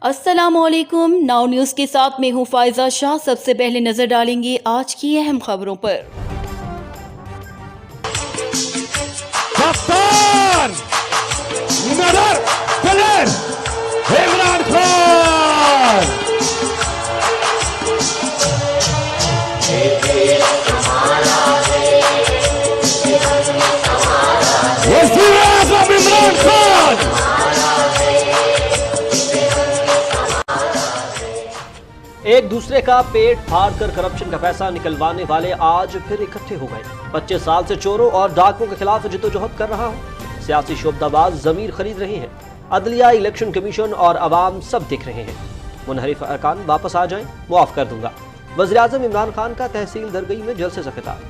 अस्सलाम वालेकुम। Now news के साथ मैं हूं फाइजा शाह। सबसे पहले नजर डालेंगे आज की अहम खबरों पर। कप्तान नजर प्लेयर इमरान खान वज़ीर आज़म इमरान खान एक दूसरे का पेट फाड़ कर करप्शन का पैसा निकलवाने वाले आज फिर इकट्ठे हो गए। 25 साल से चोरों और डाकुओं के खिलाफ जिद्दोजहद कर रहा हूँ। सियासी शोबदाबाज जमीर खरीद रहे हैं। अदलिया, इलेक्शन कमीशन और अवाम सब देख रहे हैं। मुनहरिफ अरकान वापस आ जाएं, मुआफ कर दूंगा। वज़ीर आज़म इमरान खान का तहसील दरगई में जलसे से खिताब।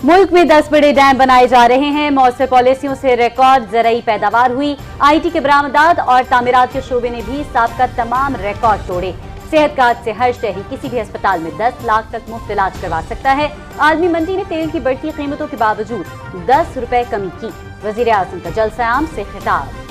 मुल्क में 10 बड़े डैम बनाए जा रहे हैं। मौसर पॉलिसियों से रिकॉर्ड ज़रई पैदावार हुई। IT के बरामदात और तामीरात के शोबे ने भी साबका तमाम रिकॉर्ड तोड़े। सेहत कार्ड से हर शहरी किसी भी अस्पताल में 10 लाख तक मुफ्त इलाज करवा सकता है। आलमी मंडी ने तेल की बढ़ती कीमतों के बावजूद 10 रुपए कमी की। वज़ीर आज़म का जलसा आम से खिताब।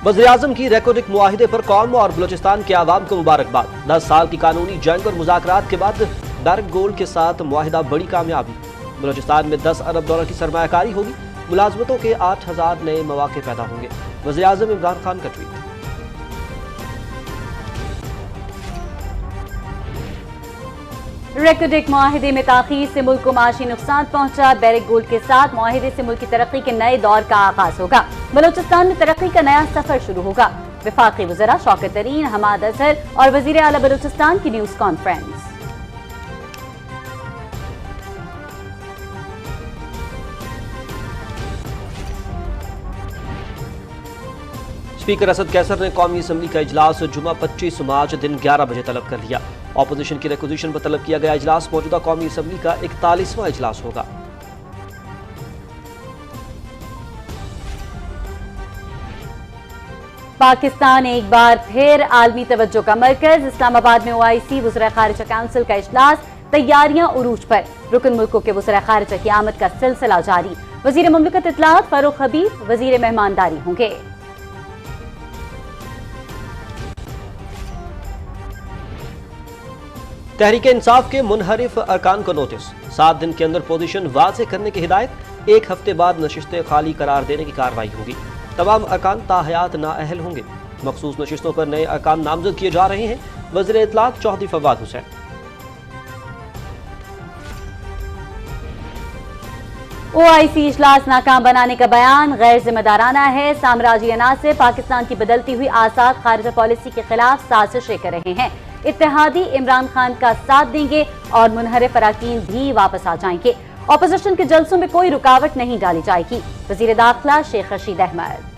वज़ीर आज़म की रेकॉर्डिक मुआहिदे पर कौम और बलोचिस्तान के आवाम को मुबारकबाद। 10 साल की कानूनी जंग और मुज़ाकरात के बाद डायरेक्ट गोल्ड के साथ मुआहिदा बड़ी कामयाबी। बलोचिस्तान में 10 अरब डॉलर की सरमायाकारी होगी। मुलाजमतों के 8000 नए मौके पैदा होंगे। वज़ीर आज़म इमरान खान का ट्वीट। रेकॉर्डिक मुआहिदे में ताख़ीर से मुल्क को माशी नुकसान पहुंचा। डायरेक्ट गोल्ड के साथ मुआहिदे से मुल्क की तरक्की के नए दौर का आगाज होगा। बलोचिस्तान में तरक्की का नया सफर शुरू होगा। वफाकी वज़रा शौकत तरीन, हमाद अजहर और वज़ीर आला बलोचिस्तान की news conference. Speaker Asad Qaiser ने कौमी असम्बली का इजलास जुमा 25 मार्च दिन 11 बजे तलब कर लिया। अपोजिशन की रिक्विजिशन पर तलब किया गया इजलास मौजूदा कौमी असम्बली का 41वां इजलास होगा। पाकिस्तान एक बार फिर आलमी तवज्जो का मरकज। इस्लामाबाद में OIC वज़ीर ख़ारिजा काउंसिल का इजलास। तैयारियां उरूज पर। रुकन मुल्कों के वज़ीर ख़ारिजा की आमद का सिलसिला जारी। वज़ीर मुमलिकत इत्तलात फारूक हबीब वज़ीर मेहमानदारी होंगे। तहरीक इंसाफ के मुनहरिफ अरकान को नोटिस। 7 दिन के अंदर पोजीशन वाज़ेह करने की हिदायत। 1 हफ्ते बाद नशिस्तें खाली करार देने की कार्रवाई होगी। तमाम अरकान ताहयात नाअहल होंगे। मखसूस नशिस्तों पर नए अरकान नामजद किए जा रहे हैं। वज़ीर इत्तलात चौधरी फवाद हुसैन। OIC इजलास नाकाम बनाने का बयान गैर जिम्मेदाराना है। साम्राज्य अनासिर पाकिस्तान की बदलती हुई आजाद खारिजा पॉलिसी के खिलाफ साजिशें कर रहे हैं। इत्तेहादी इमरान खान का साथ देंगे और मुनहरिफ अरकान भी वापस आ जाएंगे। अपोजिशन के जलसों में कोई रुकावट नहीं डाली जाएगी। वज़ीर दाखिला शेख रशीद अहमद।